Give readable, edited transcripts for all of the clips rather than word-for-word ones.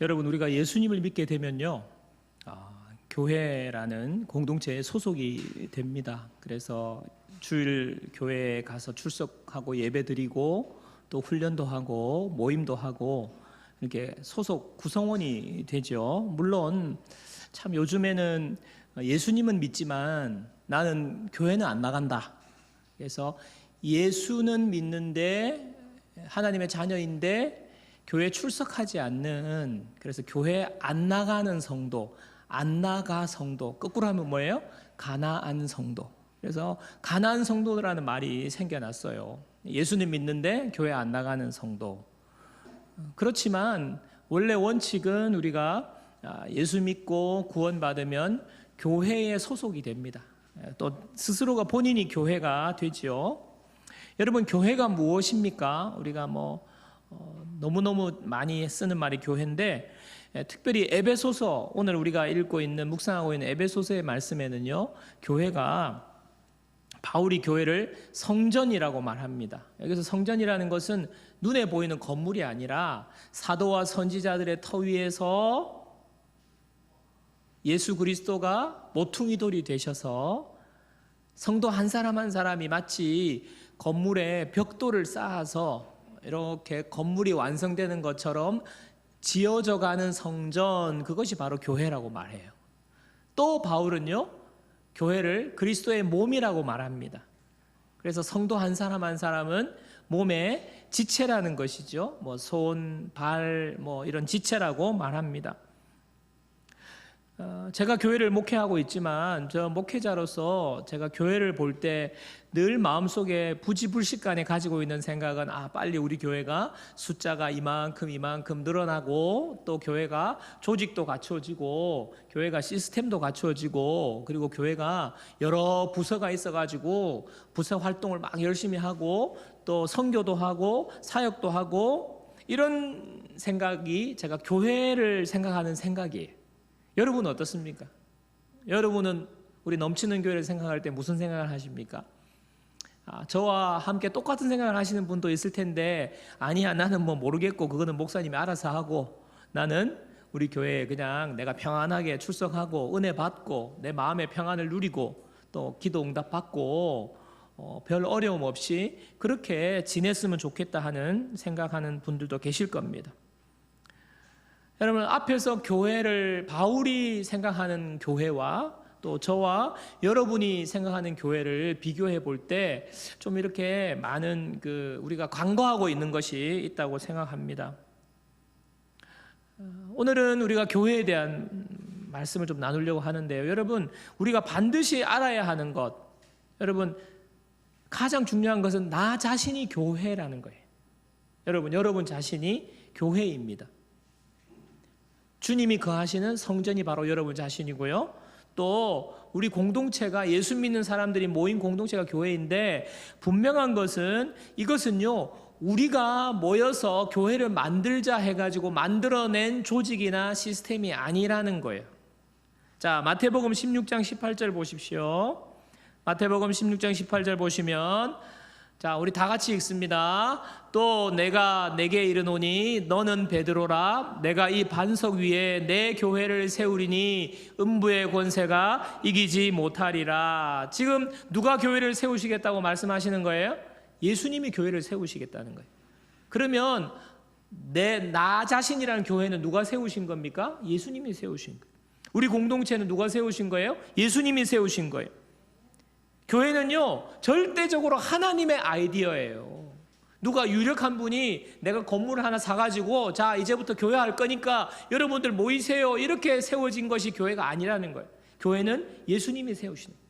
여러분, 우리가 예수님을 믿게 되면요, 교회라는 공동체에 소속이 됩니다. 그래서 주일 교회에 가서 출석하고 예배드리고 또 훈련도 하고 모임도 하고 이렇게 소속 구성원이 되죠. 물론 참 요즘에는 예수님은 믿지만 나는 교회는 안 나간다. 그래서 예수는 믿는데 하나님의 자녀인데 교회에 출석하지 않는, 그래서 교회에 안 나가는 성도, 안 나가 성도, 거꾸로 하면 뭐예요? 가나안 성도. 그래서 가나안 성도라는 말이 생겨났어요. 예수는 믿는데 교회 안 나가는 성도. 그렇지만 원래 원칙은 우리가 예수 믿고 구원받으면 교회에 소속이 됩니다. 또 스스로가 본인이 교회가 되지요. 여러분, 교회가 무엇입니까? 우리가 너무너무 많이 쓰는 말이 교회인데, 특별히 에베소서, 오늘 우리가 읽고 있는, 묵상하고 있는 에베소서의 말씀에는요, 교회가, 바울이 교회를 성전이라고 말합니다. 여기서 성전이라는 것은 눈에 보이는 건물이 아니라 사도와 선지자들의 터 위에서 예수 그리스도가 모퉁이 돌이 되셔서 성도 한 사람 한 사람이 마치 건물에 벽돌을 쌓아서 이렇게 건물이 완성되는 것처럼 지어져 가는 성전, 그것이 바로 교회라고 말해요. 또 바울은요, 교회를 그리스도의 몸이라고 말합니다. 그래서 성도 한 사람 한 사람은 몸의 지체라는 것이죠. 손, 발, 이런 지체라고 말합니다. 제가 교회를 목회하고 있지만 저 목회자로서 제가 교회를 볼 때 늘 마음속에 부지불식간에 가지고 있는 생각은 빨리 우리 교회가 숫자가 이만큼 늘어나고, 또 교회가 조직도 갖추어지고 교회가 시스템도 갖추어지고, 그리고 교회가 여러 부서가 있어가지고 부서 활동을 막 열심히 하고 또 선교도 하고 사역도 하고, 이런 생각이 제가 교회를 생각하는 생각이에요. 여러분은 어떻습니까? 여러분은 우리 넘치는 교회를 생각할 때 무슨 생각을 하십니까? 저와 함께 똑같은 생각을 하시는 분도 있을 텐데, 아니야, 나는 모르겠고 그거는 목사님이 알아서 하고, 나는 우리 교회에 그냥 내가 평안하게 출석하고 은혜 받고 내 마음의 평안을 누리고 또 기도 응답 받고 별 어려움 없이 그렇게 지냈으면 좋겠다 하는 생각하는 분들도 계실 겁니다. 여러분, 앞에서 교회를, 바울이 생각하는 교회와 또 저와 여러분이 생각하는 교회를 비교해 볼 때 좀 이렇게 많은 우리가 간과하고 있는 것이 있다고 생각합니다. 오늘은 우리가 교회에 대한 말씀을 좀 나누려고 하는데요. 여러분, 우리가 반드시 알아야 하는 것, 여러분, 가장 중요한 것은 나 자신이 교회라는 거예요. 여러분 자신이 교회입니다. 주님이 거하시는 성전이 바로 여러분 자신이고요. 또 우리 공동체가, 예수 믿는 사람들이 모인 공동체가 교회인데, 분명한 것은 이것은요, 우리가 모여서 교회를 만들자 해가지고 만들어낸 조직이나 시스템이 아니라는 거예요. 자, 마태복음 16장 18절 보십시오. 마태복음 16장 18절 보시면, 자, 우리 다 같이 읽습니다. 또 내가 내게 이르노니 너는 베드로라. 내가 이 반석 위에 내 교회를 세우리니 음부의 권세가 이기지 못하리라. 지금 누가 교회를 세우시겠다고 말씀하시는 거예요? 예수님이 교회를 세우시겠다는 거예요. 그러면 나 자신이라는 교회는 누가 세우신 겁니까? 예수님이 세우신 거예요. 우리 공동체는 누가 세우신 거예요? 예수님이 세우신 거예요. 교회는요, 절대적으로 하나님의 아이디어예요. 누가 유력한 분이 내가 건물을 하나 사가지고 자, 이제부터 교회 할 거니까 여러분들 모이세요, 이렇게 세워진 것이 교회가 아니라는 거예요. 교회는 예수님이 세우시는 거예요.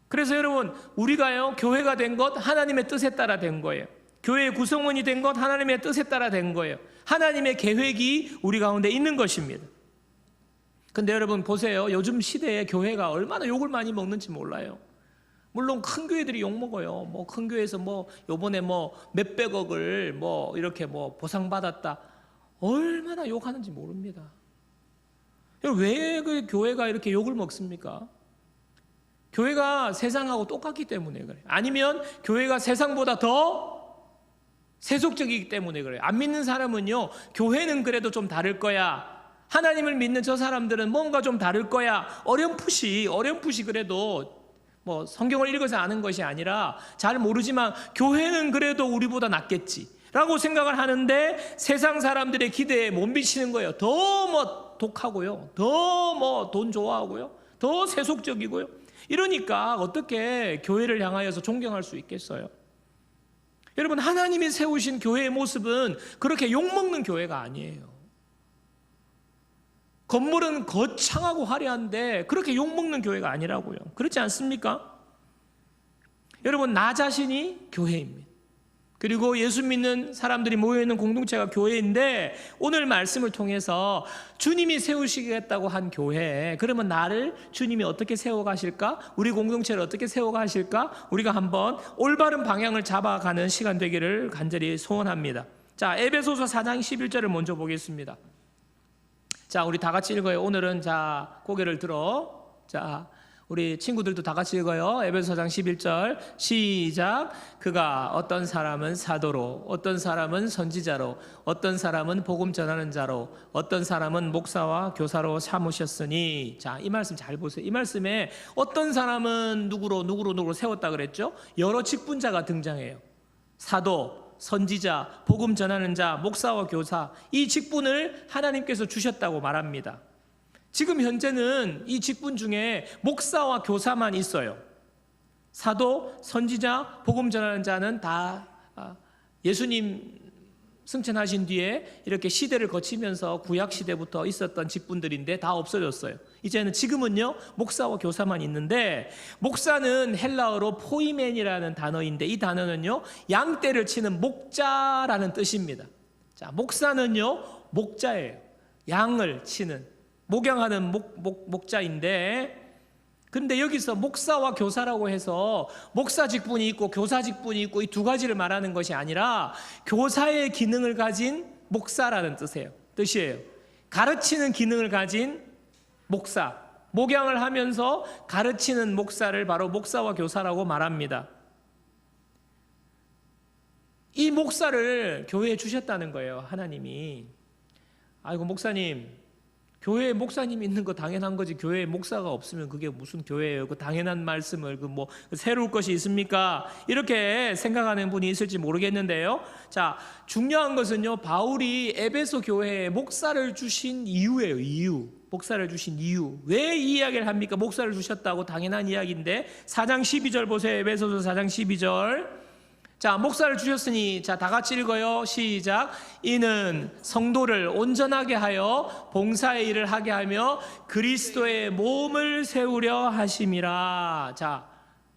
그래서 여러분, 우리가요, 교회가 된 것 하나님의 뜻에 따라 된 거예요. 교회의 구성원이 된 것 하나님의 뜻에 따라 된 거예요. 하나님의 계획이 우리 가운데 있는 것입니다. 근데 여러분 보세요. 요즘 시대에 교회가 얼마나 욕을 많이 먹는지 몰라요. 물론 큰 교회들이 욕 먹어요. 큰 교회에서 요번에 몇백억을 이렇게 보상받았다. 얼마나 욕하는지 모릅니다. 왜 그 교회가 이렇게 욕을 먹습니까? 교회가 세상하고 똑같기 때문에 그래요. 아니면 교회가 세상보다 더 세속적이기 때문에 그래요. 안 믿는 사람은요, 교회는 그래도 좀 다를 거야, 하나님을 믿는 저 사람들은 뭔가 좀 다를 거야, 어렴풋이 그래도 뭐 성경을 읽어서 아는 것이 아니라 잘 모르지만 교회는 그래도 우리보다 낫겠지 라고 생각을 하는데, 세상 사람들의 기대에 못 미치는 거예요. 더 뭐 독하고요, 더 뭐 돈 좋아하고요, 더 세속적이고요. 이러니까 어떻게 교회를 향하여서 존경할 수 있겠어요? 여러분, 하나님이 세우신 교회의 모습은 그렇게 욕먹는 교회가 아니에요. 건물은 거창하고 화려한데 그렇게 욕먹는 교회가 아니라고요. 그렇지 않습니까? 여러분, 나 자신이 교회입니다. 그리고 예수 믿는 사람들이 모여있는 공동체가 교회인데, 오늘 말씀을 통해서 주님이 세우시겠다고 한 교회, 그러면 나를 주님이 어떻게 세워가실까? 우리 공동체를 어떻게 세워가실까? 우리가 한번 올바른 방향을 잡아가는 시간 되기를 간절히 소원합니다. 자, 에베소서 4장 11절을 먼저 보겠습니다. 자, 우리 다 같이 읽어요. 오늘은 자, 고개를 들어. 자, 우리 친구들도 다 같이 읽어요. 에베소 4장 11절 시작. 그가 어떤 사람은 사도로, 어떤 사람은 선지자로, 어떤 사람은 복음 전하는 자로, 어떤 사람은 목사와 교사로 삼으셨으니. 자, 이 말씀 잘 보세요. 이 말씀에 어떤 사람은 누구로 세웠다 그랬죠? 여러 직분자가 등장해요. 사도, 선지자, 복음 전하는 자, 목사와 교사, 이 직분을 하나님께서 주셨다고 말합니다. 지금 현재는 이 직분 중에 목사와 교사만 있어요. 사도, 선지자, 복음 전하는 자는 다 예수님 승천하신 뒤에 이렇게 시대를 거치면서 구약 시대부터 있었던 직분들인데 다 없어졌어요. 지금은요, 목사와 교사만 있는데, 목사는 헬라어로 포이멘이라는 단어인데, 이 단어는요, 양떼를 치는 목자라는 뜻입니다. 자, 목사는요, 목자예요. 양을 치는, 목양하는 목자인데, 근데 여기서 목사와 교사라고 해서 목사 직분이 있고 교사 직분이 있고 이 두 가지를 말하는 것이 아니라 교사의 기능을 가진 목사라는 뜻이에요. 가르치는 기능을 가진 목사, 목양을 하면서 가르치는 목사를 바로 목사와 교사라고 말합니다. 이 목사를 교회에 주셨다는 거예요, 하나님이. 아이고, 목사님, 교회에 목사님이 있는 거 당연한 거지, 교회에 목사가 없으면 그게 무슨 교회예요? 그 당연한 말씀을 새로울 것이 있습니까? 이렇게 생각하는 분이 있을지 모르겠는데요. 자, 중요한 것은요, 바울이 에베소 교회에 목사를 주신 이유예요. 목사를 주신 이유. 왜 이 이야기를 합니까? 목사를 주셨다고 당연한 이야기인데, 4장 12절 보세요. 에베소서 4장 12절. 자, 목사를 주셨으니, 자, 다 같이 읽어요. 시작. 이는 성도를 온전하게 하여 봉사의 일을 하게 하며 그리스도의 몸을 세우려 하심이라. 자,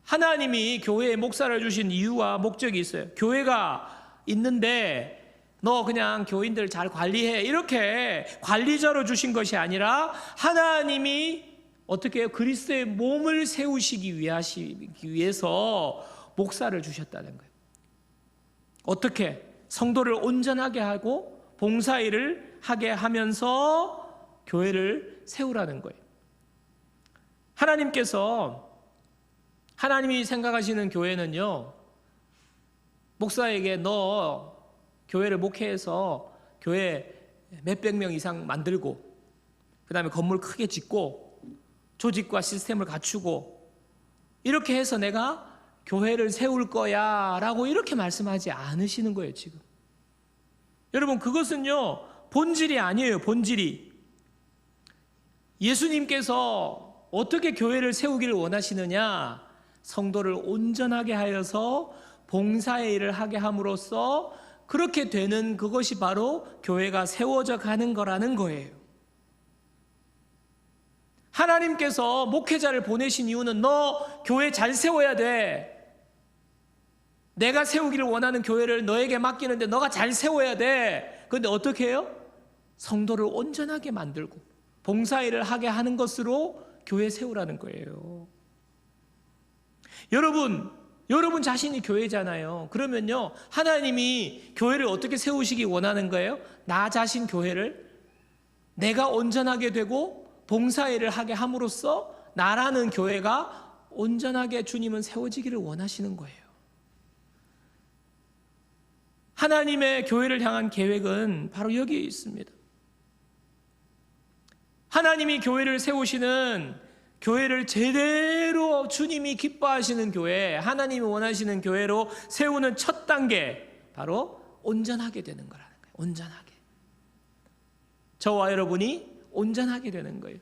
하나님이 교회에 목사를 주신 이유와 목적이 있어요. 교회가 있는데 너 그냥 교인들 잘 관리해, 이렇게 관리자로 주신 것이 아니라 하나님이 어떻게 해요? 그리스도의 몸을 세우시기 위해서 목사를 주셨다는 거예요. 어떻게? 성도를 온전하게 하고 봉사일을 하게 하면서 교회를 세우라는 거예요. 하나님이 생각하시는 교회는요, 목사에게 너 교회를 목회해서 교회 몇백 명 이상 만들고, 그 다음에 건물 크게 짓고 조직과 시스템을 갖추고 이렇게 해서 내가 교회를 세울 거야 라고 이렇게 말씀하지 않으시는 거예요. 지금 여러분, 그것은요 본질이 아니에요. 본질이 예수님께서 어떻게 교회를 세우기를 원하시느냐? 성도를 온전하게 하여서 봉사의 일을 하게 함으로써 그렇게 되는 그것이 바로 교회가 세워져 가는 거라는 거예요. 하나님께서 목회자를 보내신 이유는 너 교회 잘 세워야 돼. 내가 세우기를 원하는 교회를 너에게 맡기는데 너가 잘 세워야 돼. 그런데 어떻게 해요? 성도를 온전하게 만들고 봉사일을 하게 하는 것으로 교회 세우라는 거예요. 여러분 자신이 교회잖아요. 그러면요, 하나님이 교회를 어떻게 세우시기 원하는 거예요? 나 자신 교회를 내가 온전하게 되고 봉사일을 하게 함으로써 나라는 교회가 온전하게 주님은 세워지기를 원하시는 거예요. 하나님의 교회를 향한 계획은 바로 여기에 있습니다. 하나님이 교회를 세우시는, 교회를 제대로 주님이 기뻐하시는 교회, 하나님이 원하시는 교회로 세우는 첫 단계, 바로 온전하게 되는 거라는 거예요. 온전하게. 저와 여러분이 온전하게 되는 거예요.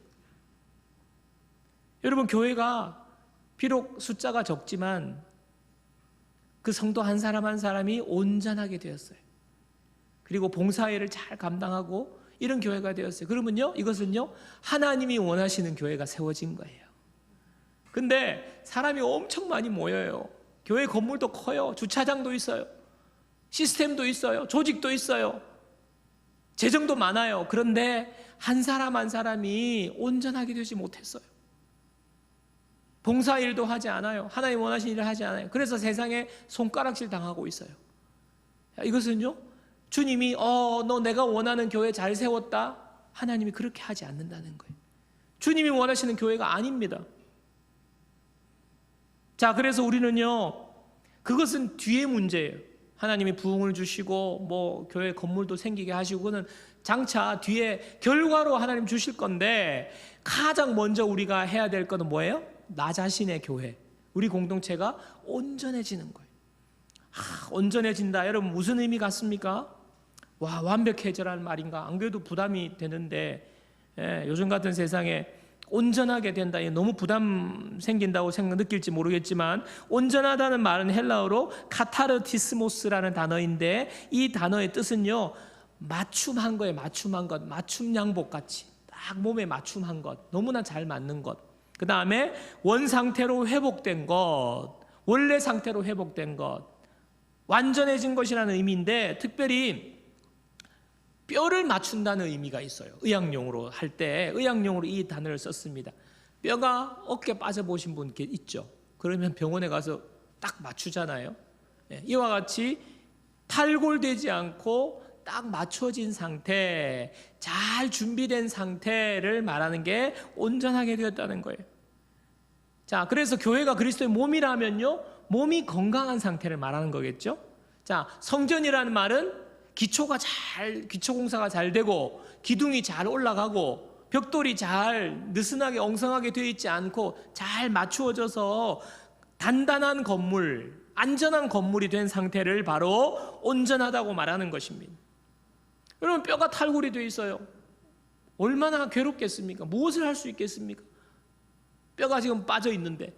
여러분, 교회가 비록 숫자가 적지만 그 성도 한 사람 한 사람이 온전하게 되었어요. 그리고 봉사일을 잘 감당하고 이런 교회가 되었어요. 그러면요, 이것은요, 하나님이 원하시는 교회가 세워진 거예요. 근데 사람이 엄청 많이 모여요. 교회 건물도 커요. 주차장도 있어요. 시스템도 있어요. 조직도 있어요. 재정도 많아요. 그런데 한 사람 한 사람이 온전하게 되지 못했어요. 봉사일도 하지 않아요. 하나님 원하시는 일을 하지 않아요. 그래서 세상에 손가락질 당하고 있어요. 이것은요, 주님이 너 내가 원하는 교회 잘 세웠다, 하나님이 그렇게 하지 않는다는 거예요. 주님이 원하시는 교회가 아닙니다. 자, 그래서 우리는요, 그것은 뒤의 문제예요. 하나님이 부흥을 주시고 뭐 교회 건물도 생기게 하시고, 그거는 장차 뒤에 결과로 하나님 주실 건데, 가장 먼저 우리가 해야 될 것은 뭐예요? 나 자신의 교회, 우리 공동체가 온전해지는 거예요. 온전해진다. 여러분, 무슨 의미 같습니까? 와, 완벽해져라는 말인가? 안 그래도 부담이 되는데, 요즘 같은 세상에 온전하게 된다, 너무 부담 생긴다고 느낄지 모르겠지만, 온전하다는 말은 헬라어로 카타르티스모스라는 단어인데, 이 단어의 뜻은요, 맞춤한 거예요. 맞춤한 것, 맞춤 양복 같이 딱 몸에 맞춤한 것, 너무나 잘 맞는 것. 그 다음에 원상태로 회복된 것, 원래 상태로 회복된 것, 완전해진 것이라는 의미인데, 특별히 뼈를 맞춘다는 의미가 있어요. 의학용어로 할 때 의학용어로 이 단어를 썼습니다. 뼈가 어깨 빠져보신 분 있죠? 그러면 병원에 가서 딱 맞추잖아요. 이와 같이 탈골되지 않고 딱 맞춰진 상태, 잘 준비된 상태를 말하는 게 온전하게 되었다는 거예요. 자, 그래서 교회가 그리스도의 몸이라면요, 몸이 건강한 상태를 말하는 거겠죠. 자, 성전이라는 말은 기초 공사가 잘 되고 기둥이 잘 올라가고 벽돌이 잘 느슨하게 엉성하게 되어 있지 않고 잘 맞추어져서 단단한 건물, 안전한 건물이 된 상태를 바로 온전하다고 말하는 것입니다. 여러분, 뼈가 탈골이 되어 있어요. 얼마나 괴롭겠습니까? 무엇을 할 수 있겠습니까? 뼈가 지금 빠져 있는데,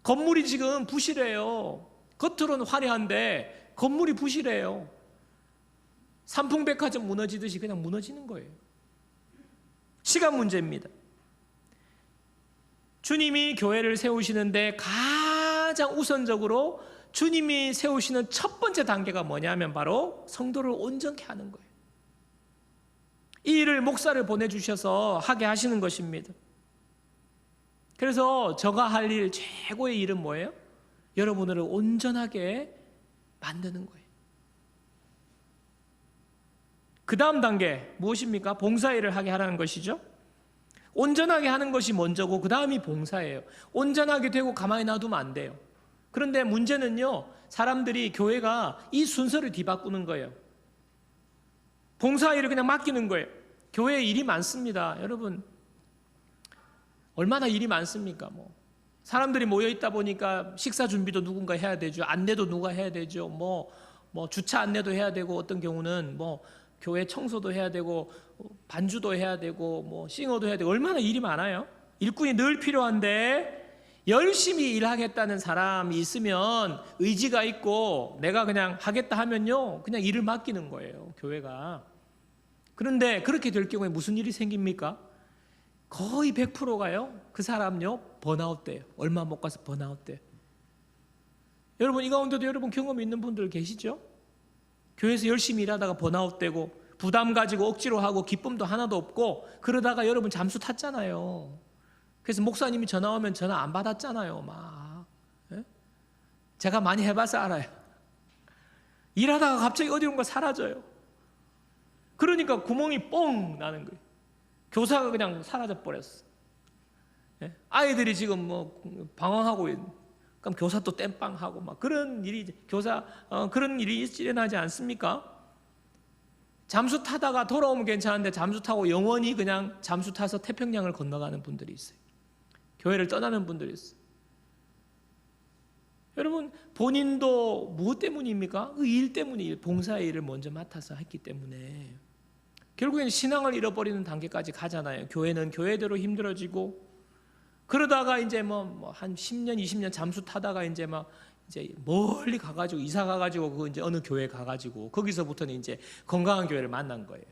건물이 지금 부실해요. 겉으로는 화려한데 건물이 부실해요. 삼풍백화점 무너지듯이 그냥 무너지는 거예요. 시간 문제입니다. 주님이 교회를 세우시는데 가장 우선적으로 주님이 세우시는 첫 번째 단계가 뭐냐면 바로 성도를 온전케 하는 거예요. 이 일을 목사를 보내주셔서 하게 하시는 것입니다. 그래서 저가 할 일 최고의 일은 뭐예요? 여러분을 온전하게 만드는 거예요. 그 다음 단계 무엇입니까? 봉사일을 하게 하라는 것이죠. 온전하게 하는 것이 먼저고 그 다음이 봉사예요. 온전하게 되고 가만히 놔두면 안 돼요. 그런데 문제는요, 사람들이, 교회가 이 순서를 뒤바꾸는 거예요. 봉사일을 그냥 맡기는 거예요. 교회에 일이 많습니다. 여러분, 얼마나 일이 많습니까? 사람들이 모여 있다 보니까 식사 준비도 누군가 해야 되죠. 안내도 누가 해야 되죠. 주차 안내도 해야 되고, 어떤 경우는 교회 청소도 해야 되고, 반주도 해야 되고, 싱어도 해야 되고, 얼마나 일이 많아요. 일꾼이 늘 필요한데, 열심히 일하겠다는 사람이 있으면 의지가 있고 내가 그냥 하겠다 하면요, 그냥 일을 맡기는 거예요, 교회가. 그런데 그렇게 될 경우에 무슨 일이 생깁니까? 거의 100%가요, 그 사람요, 번아웃 돼요. 얼마 못 가서 번아웃 돼요. 여러분, 이 가운데도 여러분 경험 있는 분들 계시죠? 교회에서 열심히 일하다가 번아웃 되고 부담 가지고 억지로 하고 기쁨도 하나도 없고 그러다가 여러분 잠수 탔잖아요. 그래서 목사님이 전화 오면 전화 안 받았잖아요. 막. 제가 많이 해봐서 알아요. 일하다가 갑자기 어디론가 사라져요. 그러니까 구멍이 뻥 나는 거예요. 교사가 그냥 사라져 버렸어. 아이들이 지금 방황하고 그럼 교사 또 땜빵하고 막 그런 일이 그런 일이 일어나지 않습니까? 잠수 타다가 돌아오면 괜찮은데 잠수 타고 영원히 그냥 잠수 타서 태평양을 건너가는 분들이 있어요. 교회를 떠나는 분들이 있어요. 여러분, 본인도 무엇 때문입니까? 그 일 때문에, 봉사의 일을 먼저 맡아서 했기 때문에 결국엔 신앙을 잃어버리는 단계까지 가잖아요. 교회는 교회대로 힘들어지고, 그러다가 이제 한 10년, 20년 잠수 타다가 이제 멀리 가가지고 이사 가가지고 그 이제 어느 교회 가가지고 거기서부터는 이제 건강한 교회를 만난 거예요.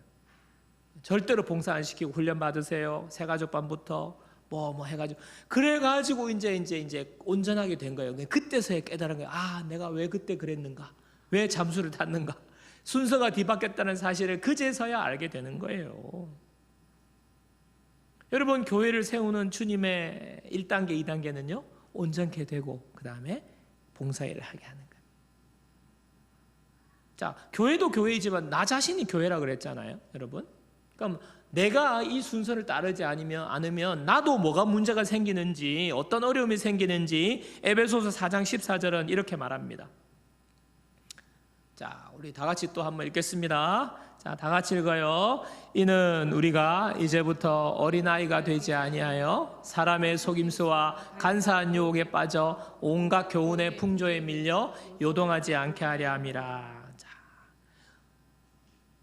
절대로 봉사 안 시키고 훈련 받으세요. 새가족반부터 뭐 해가지고 그래가지고 이제 온전하게 된 거예요. 그때서야 깨달은 거예요. 아, 내가 왜 그때 그랬는가? 왜 잠수를 탔는가? 순서가 뒤바뀌었다는 사실을 그제서야 알게 되는 거예요. 여러분, 교회를 세우는 주님의 1단계, 2단계는요, 온전케 되고 그 다음에 봉사일을 하게 하는 거예요. 자, 교회도 교회이지만 나 자신이 교회라 그랬잖아요, 여러분. 그럼 내가 이 순서를 따르지 않으면 나도 뭐가 문제가 생기는지, 어떤 어려움이 생기는지 에베소서 4장 14절은 이렇게 말합니다. 자, 우리 다 같이 또 한번 읽겠습니다. 자, 다 같이 읽어요. 이는 우리가 이제부터 어린아이가 되지 아니하여 사람의 속임수와 간사한 유혹에 빠져 온갖 교훈의 풍조에 밀려 요동하지 않게 하려 함이라. 자,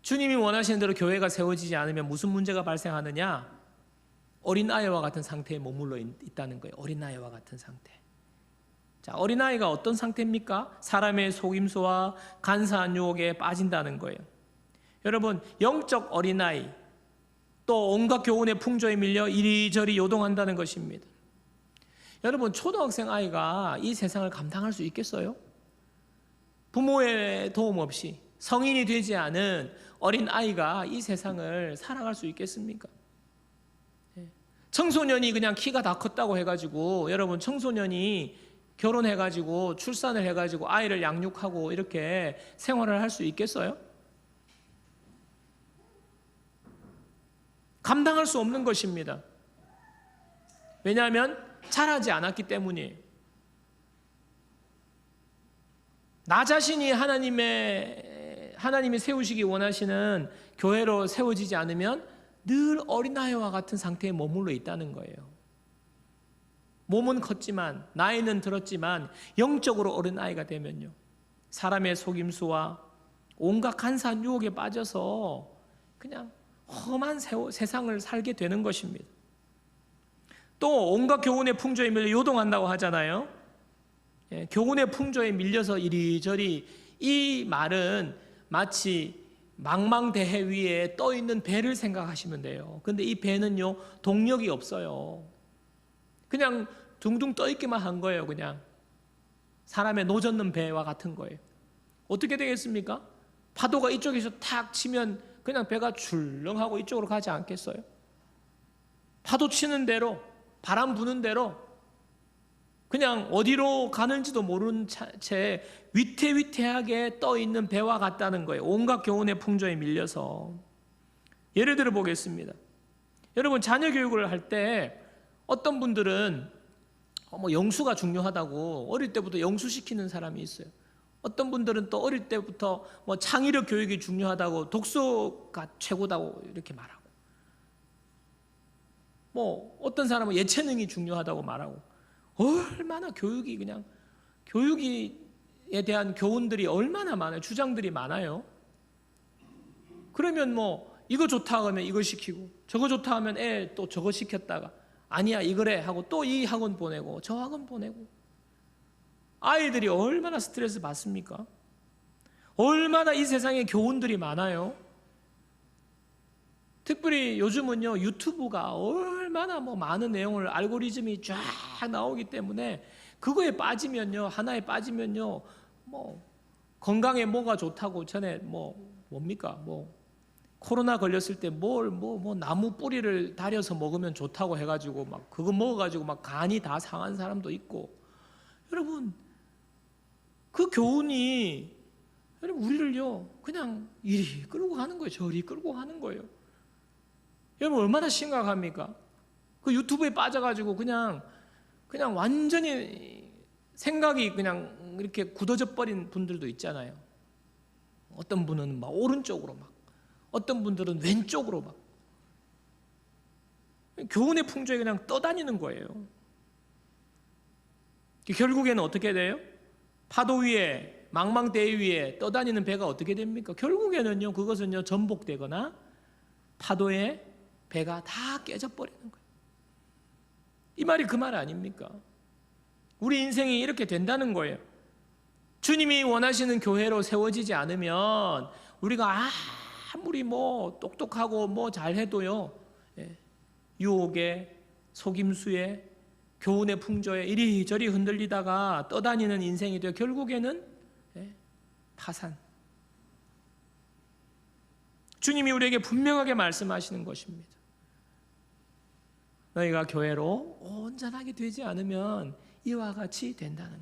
주님이 원하시는 대로 교회가 세워지지 않으면 무슨 문제가 발생하느냐? 어린아이와 같은 상태에 머물러 있다는 거예요. 어린아이와 같은 상태. 자, 어린아이가 어떤 상태입니까? 사람의 속임수와 간사한 유혹에 빠진다는 거예요. 여러분, 영적 어린아이, 또 온갖 교훈의 풍조에 밀려 이리저리 요동한다는 것입니다. 여러분, 초등학생 아이가 이 세상을 감당할 수 있겠어요? 부모의 도움 없이 성인이 되지 않은 어린아이가 이 세상을 살아갈 수 있겠습니까? 청소년이 그냥 키가 다 컸다고 해가지고, 여러분, 청소년이 결혼해가지고 출산을 해가지고 아이를 양육하고 이렇게 생활을 할 수 있겠어요? 감당할 수 없는 것입니다. 왜냐하면 자라지 않았기 때문이에요. 나 자신이 하나님이 세우시기 원하시는 교회로 세워지지 않으면 늘 어린아이와 같은 상태에 머물러 있다는 거예요. 몸은 컸지만, 나이는 들었지만 영적으로 어린아이가 되면요, 사람의 속임수와 온갖 간사한 유혹에 빠져서 그냥 험한 세상을 살게 되는 것입니다. 또 온갖 교훈의 풍조에 밀려 요동한다고 하잖아요. 교훈의 풍조에 밀려서 이리저리, 이 말은 마치 망망대해 위에 떠 있는 배를 생각하시면 돼요. 근데 이 배는요, 동력이 없어요. 그냥 둥둥 떠 있기만 한 거예요. 그냥 사람의 노젓는 배와 같은 거예요. 어떻게 되겠습니까? 파도가 이쪽에서 탁 치면 그냥 배가 출렁하고 이쪽으로 가지 않겠어요? 파도 치는 대로, 바람 부는 대로 그냥 어디로 가는지도 모르는 채 위태위태하게 떠 있는 배와 같다는 거예요. 온갖 교훈의 풍조에 밀려서. 예를 들어 보겠습니다. 여러분, 자녀 교육을 할 때 어떤 분들은 영수가 중요하다고 어릴 때부터 영수시키는 사람이 있어요. 어떤 분들은 또 어릴 때부터 창의력 교육이 중요하다고 독서가 최고다고 이렇게 말하고, 어떤 사람은 예체능이 중요하다고 말하고, 얼마나 교육에 대한 교훈들이 얼마나 많아요. 주장들이 많아요. 그러면 이거 좋다 하면 이거 시키고, 저거 좋다 하면 애 또 저거 시켰다가 아니야 이거래 하고 또 이 학원 보내고 저 학원 보내고, 아이들이 얼마나 스트레스 받습니까? 얼마나 이 세상에 교훈들이 많아요. 특별히 요즘은요, 유튜브가 얼마나 많은 내용을, 알고리즘이 쫙 나오기 때문에 그거에 빠지면요, 하나에 빠지면요, 건강에 뭐가 좋다고, 전에 뭡니까? 코로나 걸렸을 때 나무 뿌리를 다려서 먹으면 좋다고 해가지고 그거 먹어가지고 간이 다 상한 사람도 있고. 여러분, 그 교훈이 우리를요, 그냥 이리 끌고 가는 거예요. 저리 끌고 가는 거예요. 여러분, 얼마나 심각합니까? 그 유튜브에 빠져가지고 그냥 완전히 생각이 그냥 이렇게 굳어져 버린 분들도 있잖아요. 어떤 분은 막 오른쪽으로 막, 어떤 분들은 왼쪽으로 막, 교훈의 풍조에 그냥 떠다니는 거예요. 결국에는 어떻게 돼요? 파도 위에, 망망대해 위에 떠다니는 배가 어떻게 됩니까? 결국에는요, 그것은요, 전복되거나 파도에 배가 다 깨져버리는 거예요. 이 말이 그 말 아닙니까? 우리 인생이 이렇게 된다는 거예요. 주님이 원하시는 교회로 세워지지 않으면 우리가 아무리 뭐 똑똑하고 뭐 잘해도요, 유혹에, 속임수에, 교훈의 풍조에 이리저리 흔들리다가 떠다니는 인생이 되어 결국에는 파산. 주님이 우리에게 분명하게 말씀하시는 것입니다. 너희가 교회로 온전하게 되지 않으면 이와 같이 된다는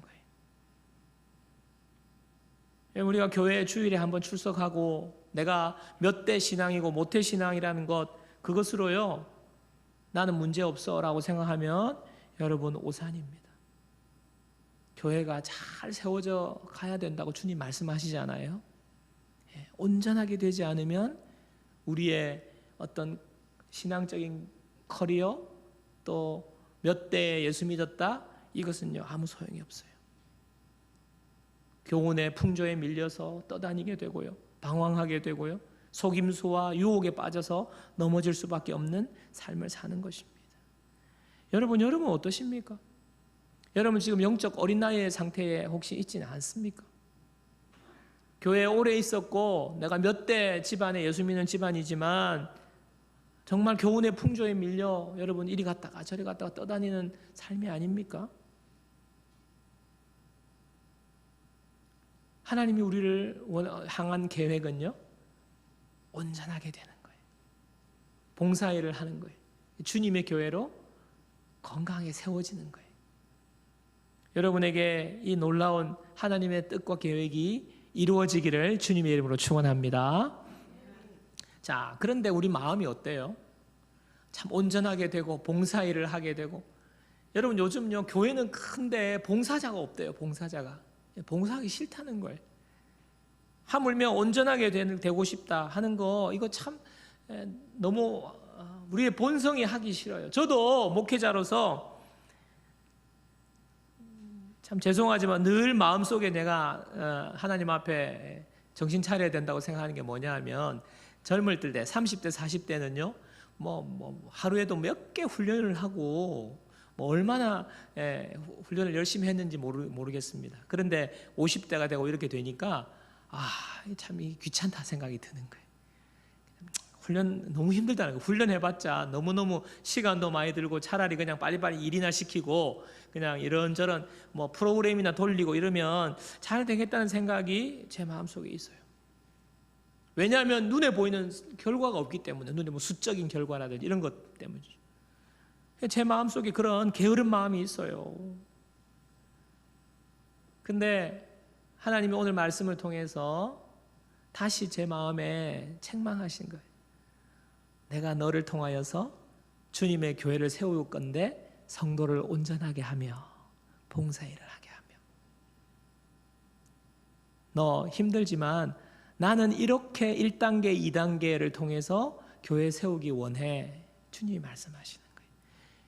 거예요. 우리가 교회에 주일에 한번 출석하고 내가 몇 대 신앙이고 모태 신앙이라는 것, 그것으로요 나는 문제없어 라고 생각하면 여러분 오산입니다. 교회가 잘 세워져 가야 된다고 주님 말씀하시잖아요. 온전하게 되지 않으면 우리의 어떤 신앙적인 커리어, 또 몇 대 예수 믿었다, 이것은요 아무 소용이 없어요. 교훈의 풍조에 밀려서 떠다니게 되고요, 방황하게 되고요, 속임수와 유혹에 빠져서 넘어질 수밖에 없는 삶을 사는 것입니다. 여러분 어떠십니까? 여러분 지금 영적 어린 나이의 상태에 혹시 있지는 않습니까? 교회에 오래 있었고 내가 몇 대 집안에 예수 믿는 집안이지만 정말 교훈의 풍조에 밀려 여러분 이리 갔다가 저리 갔다가 떠다니는 삶이 아닙니까? 하나님이 우리를 향한 계획은요, 온전하게 되는 거예요. 봉사일을 하는 거예요. 주님의 교회로 건강하게 세워지는 거예요. 여러분에게 이 놀라운 하나님의 뜻과 계획이 이루어지기를 주님의 이름으로 축원합니다. 자, 그런데 우리 마음이 어때요? 참 온전하게 되고 봉사일을 하게 되고, 여러분 요즘요 교회는 큰데 봉사자가 없대요. 봉사하기 싫다는 거예요. 하물며 온전하게 되고 싶다 하는 거, 이거 참 너무 우리의 본성이 하기 싫어요. 저도 목회자로서 참 죄송하지만 늘 마음속에 내가 하나님 앞에 정신 차려야 된다고 생각하는 게 뭐냐 하면, 젊을 때 30대 40대는요 뭐 하루에도 몇 개 훈련을 하고 뭐 얼마나 훈련을 열심히 했는지 모르겠습니다. 그런데 50대가 되고 이렇게 되니까 참 귀찮다 생각이 드는 거예요. 훈련 너무 힘들다는 거예요. 훈련해봤자 너무너무 시간도 많이 들고 차라리 그냥 빨리빨리 일이나 시키고 그냥 이런저런 뭐 프로그램이나 돌리고 이러면 잘 되겠다는 생각이 제 마음속에 있어요. 왜냐하면 눈에 보이는 결과가 없기 때문에, 눈에 뭐 수적인 결과라든지 이런 것 때문이죠. 제 마음속에 그런 게으른 마음이 있어요. 근데 하나님이 오늘 말씀을 통해서 다시 제 마음에 책망하신 거예요. 내가 너를 통하여서 주님의 교회를 세울 건데 성도를 온전하게 하며 봉사일을 하게 하며, 너 힘들지만 나는 이렇게 1단계 2단계를 통해서 교회 세우기 원해, 주님이 말씀하시는 거예요.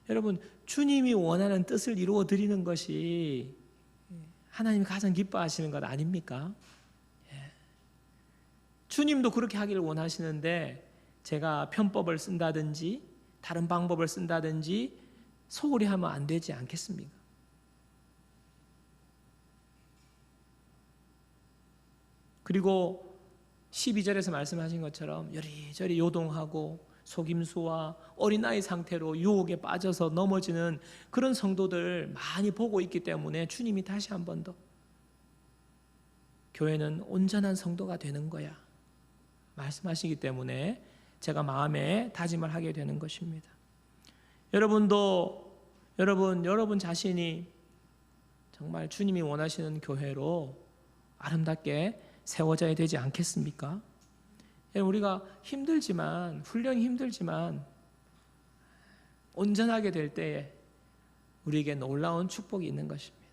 여러분 주님이 원하는 뜻을 이루어 드리는 것이 하나님이 가장 기뻐하시는 것 아닙니까? 주님도 그렇게 하기를 원하시는데 제가 편법을 쓴다든지 다른 방법을 쓴다든지 소홀히 하면 안 되지 않겠습니까? 그리고 12절에서 말씀하신 것처럼 여리저리 요동하고 속임수와 어린아이 상태로 유혹에 빠져서 넘어지는 그런 성도들 많이 보고 있기 때문에 주님이 다시 한 번 더 교회는 온전한 성도가 되는 거야 말씀하시기 때문에 제가 마음에 다짐을 하게 되는 것입니다. 여러분도 여러분 자신이 정말 주님이 원하시는 교회로 아름답게 세워져야 되지 않겠습니까? 우리가 힘들지만, 훈련이 힘들지만 온전하게 될 때에 우리에게 놀라운 축복이 있는 것입니다.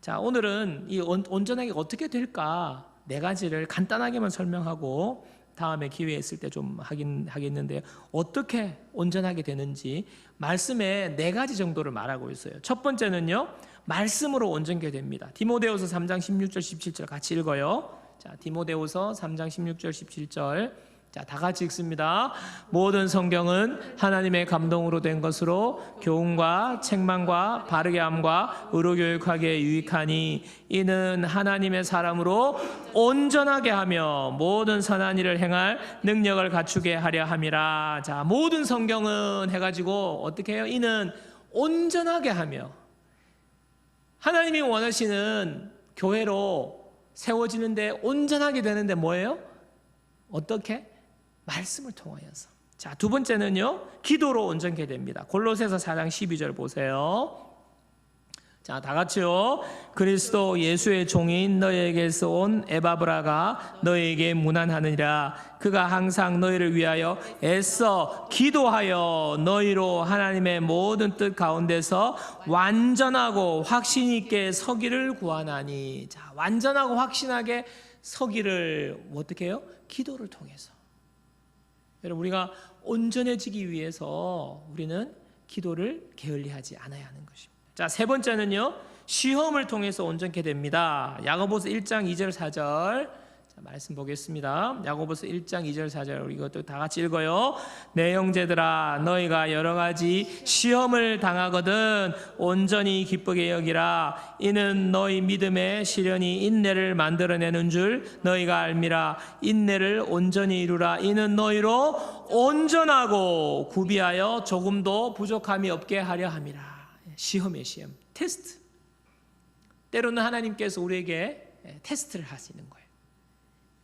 자, 오늘은 이 온전하게 어떻게 될까 네 가지를 간단하게만 설명하고 다음에 기회 있을 때 좀 하겠는데요. 어떻게 온전하게 되는지 말씀에 네 가지 정도를 말하고 있어요. 첫 번째는요, 말씀으로 온전케 됩니다. 디모데후서 3장 16절 17절 같이 읽어요. 자, 디모데후서 3장 16절 17절. 자, 다 같이 읽습니다. 모든 성경은 하나님의 감동으로 된 것으로 교훈과 책망과 바르게 함과 의로 교육하기에 유익하니 이는 하나님의 사람으로 온전하게 하며 모든 선한 일을 행할 능력을 갖추게 하려 함이라. 자, 모든 성경은 해가지고 어떻게 해요? 이는 온전하게 하며, 하나님이 원하시는 교회로 세워지는데 온전하게 되는데 뭐예요? 어떻게? 말씀을 통하여서. 자, 두 번째는요, 기도로 온전케 됩니다. 골로새서 4장 12절 보세요. 자, 다 같이요. 그리스도 예수의 종인 너희에게서 온 에바브라가 너희에게 문안하느니라. 그가 항상 너희를 위하여 애써 기도하여 너희로 하나님의 모든 뜻 가운데서 완전하고 확신 있게 서기를 구하나니. 자, 완전하고 확신하게 서기를 어떻게 해요? 기도를 통해서. 여러분, 우리가 온전해지기 위해서 우리는 기도를 게을리하지 않아야 하는 것입니다. 자, 세 번째는요, 시험을 통해서 온전케 됩니다. 야고보서 1장 2절 4절. 자, 말씀 보겠습니다. 야고보서 1장 2절 4절 이것도 다 같이 읽어요. 내 형제들아, 너희가 여러 가지 시험을 당하거든 온전히 기쁘게 여기라. 이는 너희 믿음의 시련이 인내를 만들어내는 줄 너희가 알미라. 인내를 온전히 이루라. 이는 너희로 온전하고 구비하여 조금도 부족함이 없게 하려 함이라. 시험이에요, 시험. 테스트. 때로는 하나님께서 우리에게 테스트를 하시는 거예요.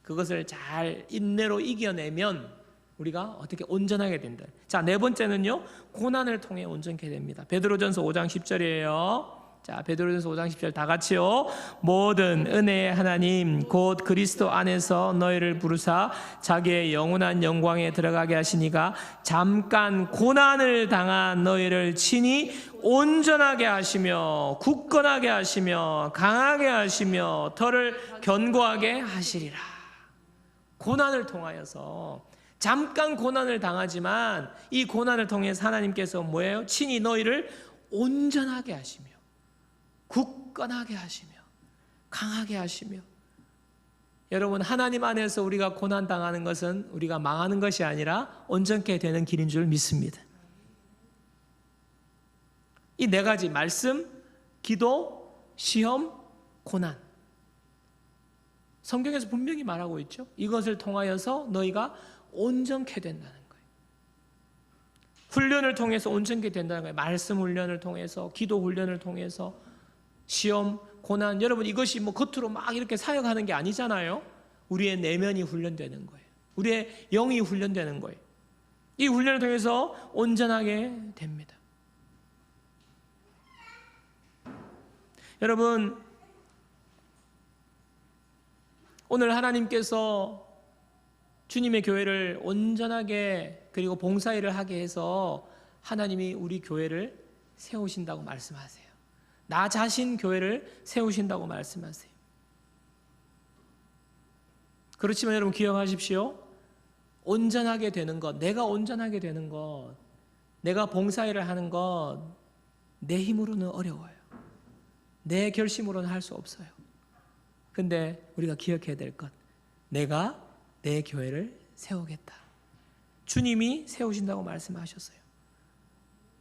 그것을 잘 인내로 이겨내면 우리가 어떻게 온전하게 된다. 자, 네 번째는요, 고난을 통해 온전케 됩니다. 베드로전서 5장 10절이에요. 자, 베드로전서 5장 10절 다 같이요. 모든 은혜의 하나님 곧 그리스도 안에서 너희를 부르사 자기의 영원한 영광에 들어가게 하시니가 잠깐 고난을 당한 너희를 친히 온전하게 하시며 굳건하게 하시며 강하게 하시며 털을 견고하게 하시리라. 고난을 통하여서 잠깐 고난을 당하지만 이 고난을 통해서 하나님께서 뭐예요? 친히 너희를 온전하게 하시며 굳건하게 하시며 강하게 하시며. 여러분, 하나님 안에서 우리가 고난 당하는 것은 우리가 망하는 것이 아니라 온전케 되는 길인 줄 믿습니다. 이 네 가지 말씀, 기도, 시험, 고난. 성경에서 분명히 말하고 있죠. 이것을 통하여서 너희가 온전케 된다는 거예요. 훈련을 통해서 온전케 된다는 거예요. 말씀 훈련을 통해서, 기도 훈련을 통해서, 시험, 고난. 여러분, 이것이 뭐 겉으로 막 이렇게 사역하는 게 아니잖아요. 우리의 내면이 훈련되는 거예요. 우리의 영이 훈련되는 거예요. 이 훈련을 통해서 온전하게 됩니다. 여러분, 오늘 하나님께서 주님의 교회를 온전하게 그리고 봉사일을 하게 해서 하나님이 우리 교회를 세우신다고 말씀하세요. 나 자신 교회를 세우신다고 말씀하세요. 그렇지만 여러분 기억하십시오. 온전하게 되는 것, 내가 온전하게 되는 것, 내가 봉사일을 하는 것, 내 힘으로는 어려워요. 내 결심으로는 할 수 없어요. 근데 우리가 기억해야 될 것, 내가 내 교회를 세우겠다. 주님이 세우신다고 말씀하셨어요.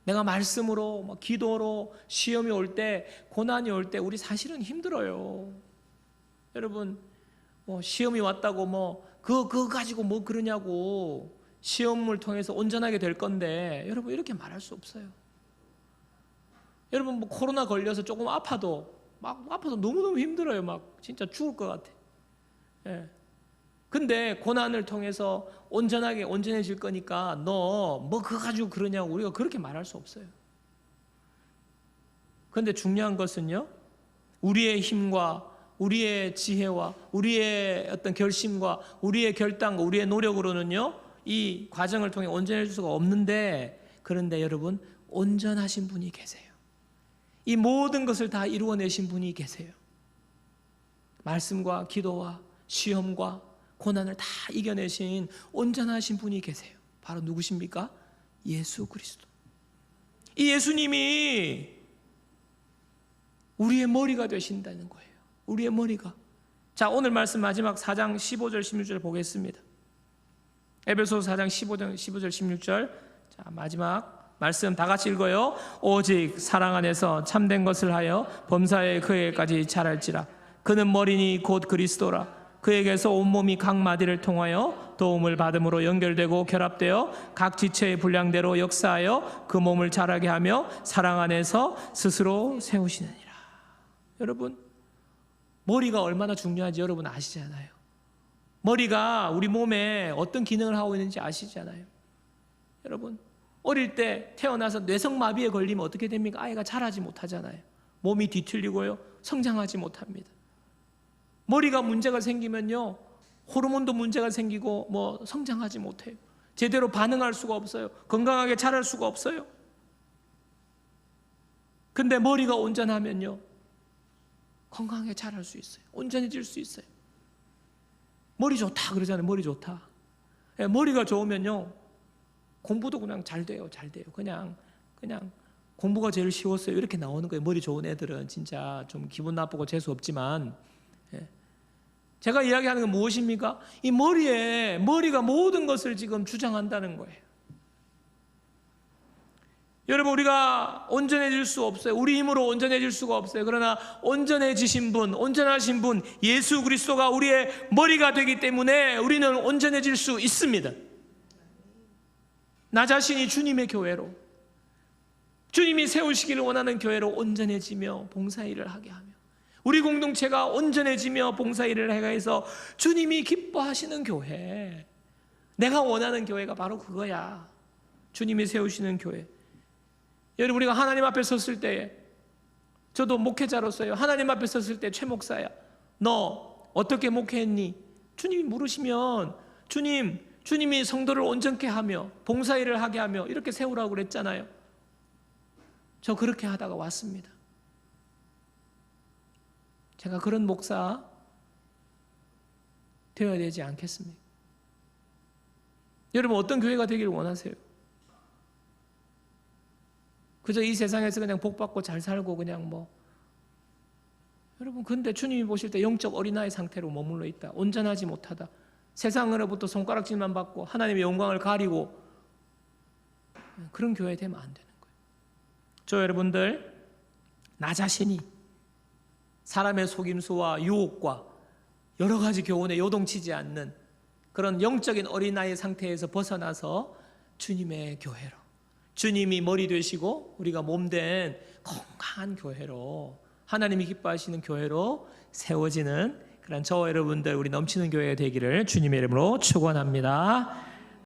내가 말씀으로, 기도로, 시험이 올 때, 고난이 올 때 우리 사실은 힘들어요. 여러분, 시험이 왔다고 그거 가지고 뭐 그러냐고, 시험을 통해서 온전하게 될 건데, 여러분 이렇게 말할 수 없어요. 여러분 코로나 걸려서 조금 아파도 너무너무 힘들어요. 진짜 죽을 것 같아. 예. 근데 고난을 통해서 온전해질 거니까 너 뭐 그거 가지고 그러냐고 우리가 그렇게 말할 수 없어요. 그런데 중요한 것은요, 우리의 힘과 우리의 지혜와 우리의 어떤 결심과 우리의 결단과 우리의 노력으로는요, 이 과정을 통해 온전해질 수가 없는데, 그런데 여러분 온전하신 분이 계세요. 이 모든 것을 다 이루어내신 분이 계세요. 말씀과 기도와 시험과 고난을 다 이겨내신 온전하신 분이 계세요. 바로 누구십니까? 예수 그리스도. 이 예수님이 우리의 머리가 되신다는 거예요. 우리의 머리가. 자, 오늘 말씀 마지막 4장 15절 16절 보겠습니다. 에베소서 4장 15절 16절. 자, 마지막 말씀 다 같이 읽어요. 오직 사랑 안에서 참된 것을 하여 범사에 그에게까지 자랄지라. 그는 머리니 곧 그리스도라. 그에게서 온몸이 각 마디를 통하여 도움을 받음으로 연결되고 결합되어 각 지체의 분량대로 역사하여 그 몸을 자라게 하며 사랑 안에서 스스로 세우시느니라. 여러분, 머리가 얼마나 중요한지 여러분 아시잖아요. 머리가 우리 몸에 어떤 기능을 하고 있는지 아시잖아요. 여러분, 어릴 때 태어나서 뇌성마비에 걸리면 어떻게 됩니까? 아이가 자라지 못하잖아요. 몸이 뒤틀리고요, 성장하지 못합니다. 머리가 문제가 생기면요, 호르몬도 문제가 생기고 뭐 성장하지 못해요. 제대로 반응할 수가 없어요. 건강하게 자랄 수가 없어요. 근데 머리가 온전하면요, 건강하게 자랄 수 있어요. 온전해질 수 있어요. 머리 좋다 그러잖아요. 머리 좋다. 머리가 좋으면요, 공부도 그냥 잘 돼요. 잘 돼요. 그냥 공부가 제일 쉬웠어요. 이렇게 나오는 거예요. 머리 좋은 애들은 진짜 좀 기분 나쁘고 재수 없지만, 제가 이야기하는 건 무엇입니까? 이 머리가 모든 것을 지금 주장한다는 거예요. 여러분, 우리가 온전해질 수 없어요. 우리 힘으로 온전해질 수가 없어요. 그러나 온전해지신 분, 온전하신 분 예수 그리스도가 우리의 머리가 되기 때문에 우리는 온전해질 수 있습니다. 나 자신이 주님의 교회로, 주님이 세우시기를 원하는 교회로 온전해지며 봉사일을 하게 하며, 우리 공동체가 온전해지며 봉사일을 하게 해서 주님이 기뻐하시는 교회, 내가 원하는 교회가 바로 그거야. 주님이 세우시는 교회. 여러분, 우리가 하나님 앞에 섰을 때, 저도 목회자로서요, 하나님 앞에 섰을 때, 최 목사야, 너 어떻게 목회했니? 주님이 물으시면 주님이 성도를 온전케 하며 봉사일을 하게 하며 이렇게 세우라고 그랬잖아요. 저 그렇게 하다가 왔습니다. 제가 그런 목사 되어야 되지 않겠습니까? 여러분, 어떤 교회가 되기를 원하세요? 그저 이 세상에서 그냥 복 받고 잘 살고 그냥 뭐, 여러분, 근데 주님이 보실 때 영적 어린아이 상태로 머물러 있다, 온전하지 못하다, 세상으로부터 손가락질만 받고 하나님의 영광을 가리고, 그런 교회 되면 안 되는 거예요. 저 여러분들, 나 자신이 사람의 속임수와 유혹과 여러 가지 교훈에 요동치지 않는 그런 영적인 어린아이 상태에서 벗어나서 주님의 교회로, 주님이 머리 되시고 우리가 몸된 건강한 교회로, 하나님이 기뻐하시는 교회로 세워지는 그런 저와 여러분들, 우리 넘치는 교회가 되기를 주님의 이름으로 축원합니다.